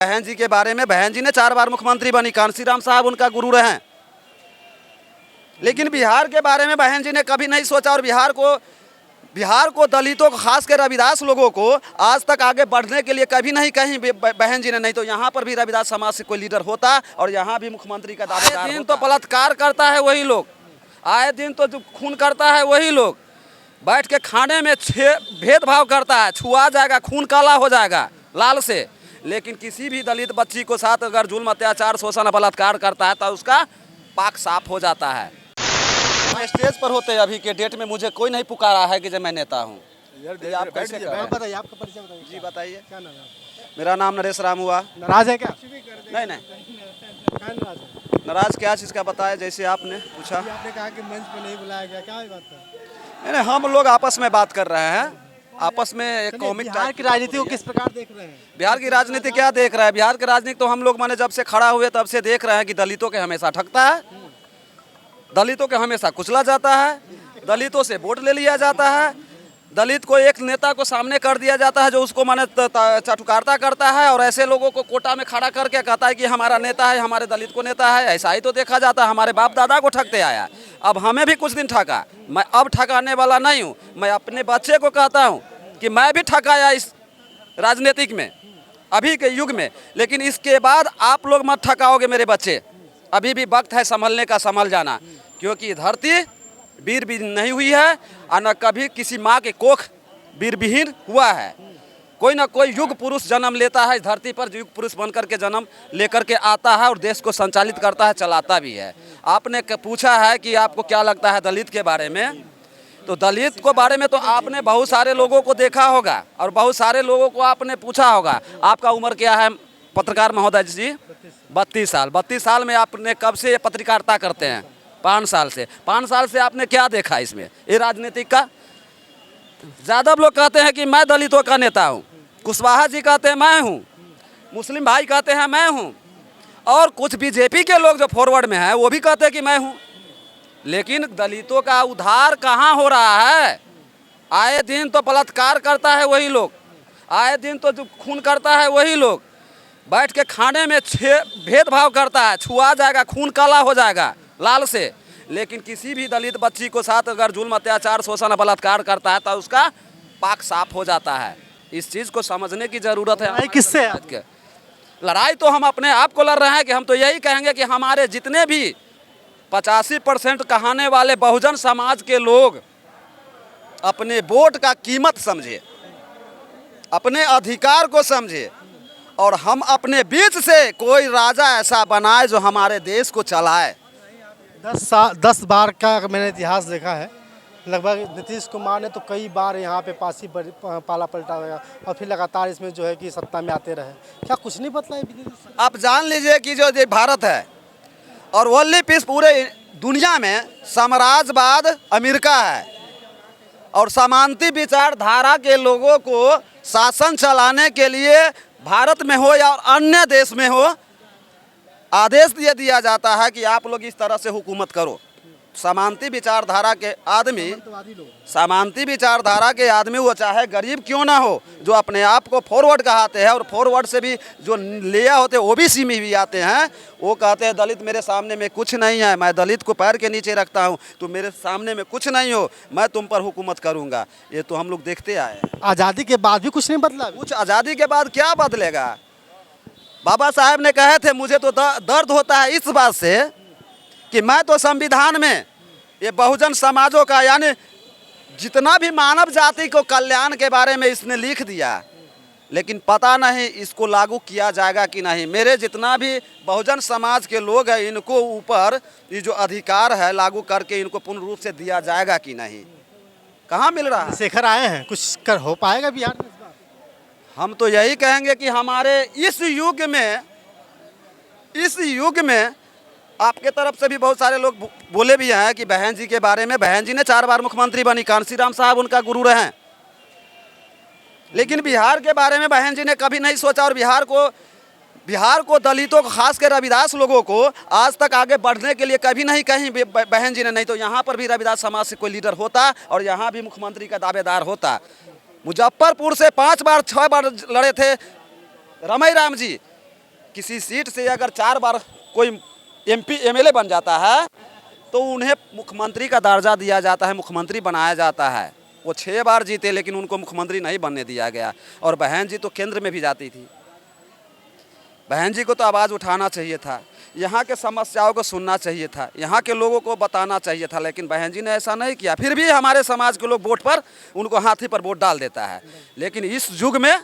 बहन जी के बारे में, बहन जी ने 4 बार मुख्यमंत्री बनी, कांशीराम साहब उनका गुरु रहे। लेकिन बिहार के बारे में बहन जी ने कभी नहीं सोचा और बिहार को दलितों को, खास कर रविदास लोगों को आज तक आगे बढ़ने के लिए कभी नहीं कहीं बहन जी ने। नहीं तो यहाँ पर भी रविदास समाज से कोई लीडर होता और यहाँ भी मुख्यमंत्री का दावेदार होता। दिन तो बलात्कार करता है वही लोग, आए दिन तो जो खून करता है वही लोग, बैठ के खाने में भेदभाव करता है, छुआ जाएगा खून काला हो जाएगा लाल से। लेकिन किसी भी दलित बच्ची को साथ अगर जुल्म, अत्याचार, शोषण, बलात्कार करता है तो उसका पाक साफ हो जाता है। स्टेज पर होते अभी के डेट में मुझे कोई नहीं पुकारा है कि जब मैं नेता हूँ। आप कैसे बताइए, आपका परिचय बताइए। जी बताइए। क्या नाम है? मेरा नाम नरेश राम हुआ। नाराज है क्या? नहीं नहीं, नाराज है? नाराज क्या चीज़ का बताया, जैसे आपने पूछा। आपने कहा कि मंच पर नहीं बुलाया गया, क्या बात है? नहीं, हम लोग आपस में बात कर रहे हैं, आपस में एक कॉमिक। बिहार की राजनीति को किस प्रकार देख रहे हैं? बिहार की राजनीति क्या देख रहा है? बिहार की राजनीति तो हम लोग माने जब से खड़ा हुए तब से देख रहे हैं कि दलितों के हमेशा ठगता है, दलितों के हमेशा कुचला जाता है, दलितों से वोट ले लिया जाता है, दलित को एक नेता को सामने कर दिया जाता है जो उसको माने चाटुकारिता करता है और ऐसे लोगों को कोटा में खड़ा करके कहता है कि हमारा नेता है, हमारे दलित को नेता है। ऐसा ही तो देखा जाता है, हमारे बाप दादा को ठगते आया, अब हमें भी कुछ दिन ठगा। मैं अब ठगाने वाला नहीं हूँ, मैं अपने बच्चे को कहता हूँ कि मैं भी ठगाया इस राजनीतिक में, अभी के युग में। लेकिन इसके बाद आप लोग मत ठगाओगे मेरे बच्चे, अभी भी वक्त है संभलने का, संभल जाना। क्योंकि धरती वीर भी नहीं हुई है और न कभी किसी माँ के कोख वीर विहीन हुआ है। कोई ना कोई युग पुरुष जन्म लेता है इस धरती पर, युग पुरुष बनकर के जन्म लेकर के आता है और देश को संचालित करता है, चलाता भी है। आपने पूछा है कि आपको क्या लगता है दलित के बारे में, तो दलित को बारे में तो आपने बहुत सारे लोगों को देखा होगा और बहुत सारे लोगों को आपने पूछा होगा। आपका उम्र क्या है पत्रकार महोदय जी? 32 साल। 32 साल में आपने कब से पत्रकारिता करते हैं? 5 साल से। 5 साल से आपने क्या देखा इसमें, ये राजनीतिक का? ज़्यादा लोग कहते हैं कि मैं दलितों का नेता हूँ, कुशवाहा जी कहते हैं मैं हूँ, मुस्लिम भाई कहते हैं मैं हूँ, और कुछ बीजेपी के लोग जो फॉरवर्ड में हैं वो भी कहते हैं कि मैं हूँ। लेकिन दलितों का उद्धार कहाँ हो रहा है? आए दिन तो बलात्कार करता है वही लोग, आए दिन तो जो खून करता है वही लोग, बैठ के खाने में भेदभाव करता है, छुआ जाएगा खून काला हो जाएगा लाल से। लेकिन किसी भी दलित बच्ची को साथ अगर जुल्म, अत्याचार, शोषण, बलात्कार करता है तो उसका पाक साफ हो जाता है। इस चीज़ को समझने की ज़रूरत है। किससे लड़ाई तो हम अपने आप को लड़ रहे हैं कि हम तो यही कहेंगे कि हमारे जितने भी 85% कहाने वाले बहुजन समाज के लोग अपने वोट का कीमत समझे, अपने अधिकार को समझे और हम अपने बीच से कोई राजा ऐसा बनाए जो हमारे देश को चलाए। 10 बार का मैंने इतिहास देखा है, लगभग नीतीश कुमार ने तो कई बार यहाँ पे पाला पलटा गया और फिर लगातार इसमें जो है कि सत्ता में आते रहे। क्या कुछ नहीं बदला है? आप जान लीजिए कि जो ये भारत है और वर्ल्ड पीस पूरे दुनिया में साम्राज्यवाद अमेरिका है और समानती विचारधारा के लोगों को शासन चलाने के लिए भारत में हो या अन्य देश में हो आदेश दिया जाता है कि आप लोग इस तरह से हुकूमत करो। समानती विचारधारा के आदमी वो चाहे गरीब क्यों ना हो, जो अपने आप को फॉरवर्ड कहते हैं और फॉरवर्ड से भी जो लिया होते हैं ओबीसी में भी आते हैं, वो कहते हैं दलित मेरे सामने में कुछ नहीं है, मैं दलित को पैर के नीचे रखता हूँ, तो मेरे सामने में कुछ नहीं हो, मैं तुम पर हुकूमत करूँगा। ये तो हम लोग देखते आए हैं। आज़ादी के बाद भी कुछ नहीं बदला। कुछ आज़ादी के बाद क्या बदलेगा? बाबा साहब ने कहे थे मुझे तो दर्द होता है इस बात से कि मैं तो संविधान में ये बहुजन समाजों का यानी जितना भी मानव जाति को कल्याण के बारे में इसने लिख दिया, लेकिन पता नहीं इसको लागू किया जाएगा कि नहीं। मेरे जितना भी बहुजन समाज के लोग हैं इनको ऊपर ये जो अधिकार है लागू करके इनको पूर्ण रूप से दिया जाएगा कि नहीं, कहाँ मिल रहा है? शेखर आए हैं, कुछ कर हो पाएगा बिहार में? हम तो यही कहेंगे कि हमारे इस युग में आपके तरफ से भी बहुत सारे लोग बोले भी हैं कि बहन जी के बारे में, बहन जी ने 4 बार मुख्यमंत्री बनी, कांशीराम साहब उनका गुरु रहे। लेकिन बिहार के बारे में बहन जी ने कभी नहीं सोचा और बिहार को दलितों को, खास कर रविदास लोगों को आज तक आगे बढ़ने के लिए कभी नहीं कहीं बहन जी ने। नहीं तो यहाँ पर भी रविदास समाज से कोई लीडर होता और यहाँ भी मुख्यमंत्री का दावेदार होता। मुजफ्फरपुर से 5 बार 6 बार लड़े थे रमई राम जी, किसी सीट से अगर 4 बार कोई MP MLA बन जाता है तो उन्हें मुख्यमंत्री का दर्जा दिया जाता है, मुख्यमंत्री बनाया जाता है। वो 6 बार जीते लेकिन उनको मुख्यमंत्री नहीं बनने दिया गया। और बहन जी तो केंद्र में भी जाती थी। बहन जी को तो आवाज़ उठाना चाहिए था, यहाँ के समस्याओं को सुनना चाहिए था, यहाँ के लोगों को बताना चाहिए था, लेकिन बहन जी ने ऐसा नहीं किया। फिर भी हमारे समाज के लोग वोट पर उनको हाथी पर वोट डाल देता है। लेकिन इस युग में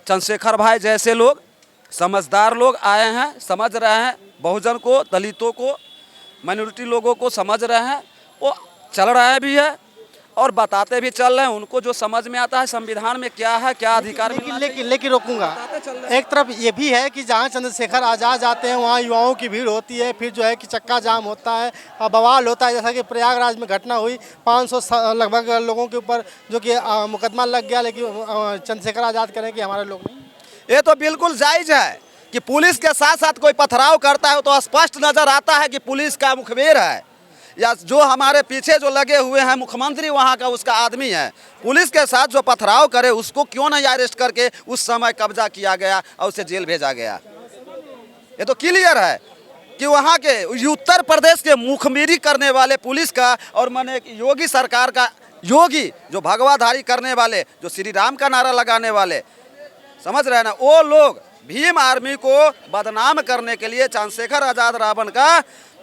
चंद्रशेखर भाई जैसे लोग, समझदार लोग आए हैं, समझ रहे हैं, बहुजन को, दलितों को, माइनॉरिटी लोगों को समझ रहे हैं, वो चल रहा भी है और बताते भी चल रहे हैं। उनको जो समझ में आता है संविधान में क्या है, क्या अधिकार मिलना चाहिए, लेकिन रोकूंगा। एक तरफ ये भी है कि जहाँ चंद्रशेखर आज़ाद जाते हैं वहाँ युवाओं की भीड़ होती है, फिर जो है कि चक्का जाम होता है, बवाल होता है। जैसा कि प्रयागराज में घटना हुई, 500 लगभग लोगों के ऊपर जो कि मुकदमा लग गया, लेकिन चंद्रशेखर आज़ाद करें कि हमारे लोग नहीं। ये तो बिल्कुल जायज़ है कि पुलिस के साथ साथ कोई पथराव करता है तो स्पष्ट नज़र आता है कि पुलिस का मुखबिर है, या जो हमारे पीछे जो लगे हुए हैं मुख्यमंत्री वहाँ का उसका आदमी है। पुलिस के साथ जो पथराव करे उसको क्यों नहीं अरेस्ट करके उस समय कब्जा किया गया और उसे जेल भेजा गया। ये तो क्लियर है कि वहाँ के उत्तर प्रदेश के मुखबिरी करने वाले पुलिस का और माने योगी सरकार का, योगी जो भगवाधारी करने वाले, जो श्री राम का नारा लगाने वाले, समझ रहे हैं ना, वो लोग भीम आर्मी को बदनाम करने के लिए चंद्रशेखर आज़ाद रावण का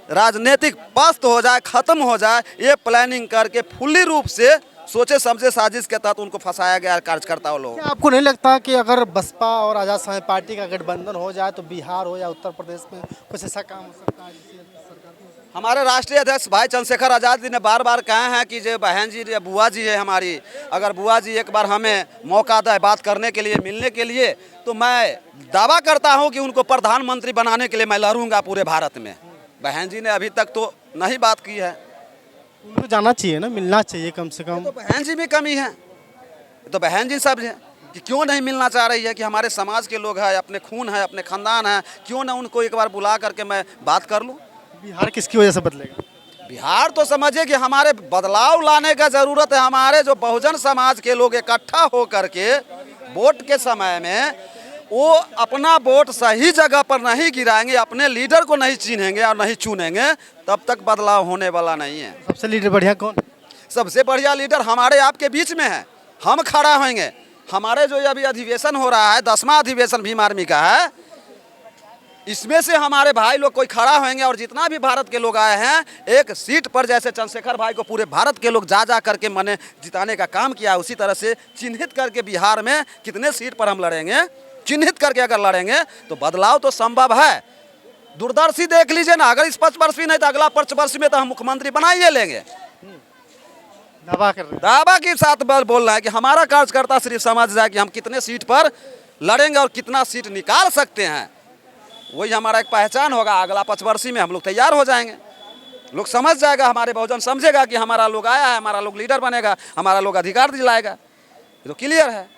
राजनीतिक पस्त हो जाए, खत्म हो जाए, ये प्लानिंग करके फुल्ली रूप से सोचे समझे साजिश के तहत उनको फंसाया गया कार्यकर्ताओं लोग। क्या आपको नहीं लगता कि अगर बसपा और आज़ाद समाज पार्टी का गठबंधन हो जाए तो बिहार हो या उत्तर प्रदेश में कुछ ऐसा काम हो सकता है जिससे सरकार को? हमारे राष्ट्रीय अध्यक्ष भाई चंद्रशेखर आज़ाद जी ने बार बार कहा है कि जो बहन जी या बुआ जी है हमारी, अगर बुआ जी एक बार हमें मौका दे बात करने के लिए, मिलने के लिए, तो मैं दावा करता हूं कि उनको प्रधानमंत्री बनाने के लिए मैं लड़ूंगा पूरे भारत में। बहन जी ने अभी तक तो नहीं बात की है। उनको जाना चाहिए ना, मिलना चाहिए कम से कम। तो बहन जी में कमी है, तो बहन जी सब है कि क्यों नहीं मिलना चाह रही है कि हमारे समाज के लोग हैं, अपने खून है, अपने खानदान है, क्यों ना उनको एक बार बुला करके मैं बात कर लूँ। बिहार किसकी वजह से बदलेगा? बिहार तो समझिए कि हमारे बदलाव लाने का ज़रूरत है। हमारे जो बहुजन समाज के लोग इकट्ठा हो करके वोट के समय में वो अपना वोट सही जगह पर नहीं गिराएंगे, अपने लीडर को नहीं चिन्हेंगे और नहीं चुनेंगे, तब तक बदलाव होने वाला नहीं है। सबसे लीडर बढ़िया कौन? सबसे बढ़िया लीडर हमारे आपके बीच में है। हम खड़ा होंगे। हमारे जो अभी अधिवेशन हो रहा है, 10वां अधिवेशन भीम आर्मी का है, इसमें से हमारे भाई लोग कोई खड़ा होंगे और जितना भी भारत के लोग आए हैं, एक सीट पर जैसे चंद्रशेखर भाई को पूरे भारत के लोग जा करके मैंने जिताने का काम किया, उसी तरह से चिन्हित करके बिहार में कितने सीट पर हम लड़ेंगे, चिन्हित करके अगर लड़ेंगे तो बदलाव तो संभव है। दूरदर्शी देख लीजिए ना, अगर इस 5 वर्ष में नहीं तो अगला 5 वर्ष में तो हम मुख्यमंत्री बना ही लेंगे। दावा कर रहे हैं। दावा के साथ बोल रहा है कि हमारा कार्यकर्ता सिर्फ समझ जाए कि हम कितने सीट पर लड़ेंगे और कितना सीट निकाल सकते हैं, वही हमारा एक पहचान होगा। अगला 5 वर्ष में हम लोग तैयार हो जाएंगे, लोग समझ जाएगा, हमारे बहुजन समझेगा कि हमारा लोग आया है, हमारा लोग लीडर बनेगा, हमारा लोग अधिकार दिलाएगा। ये तो क्लियर है।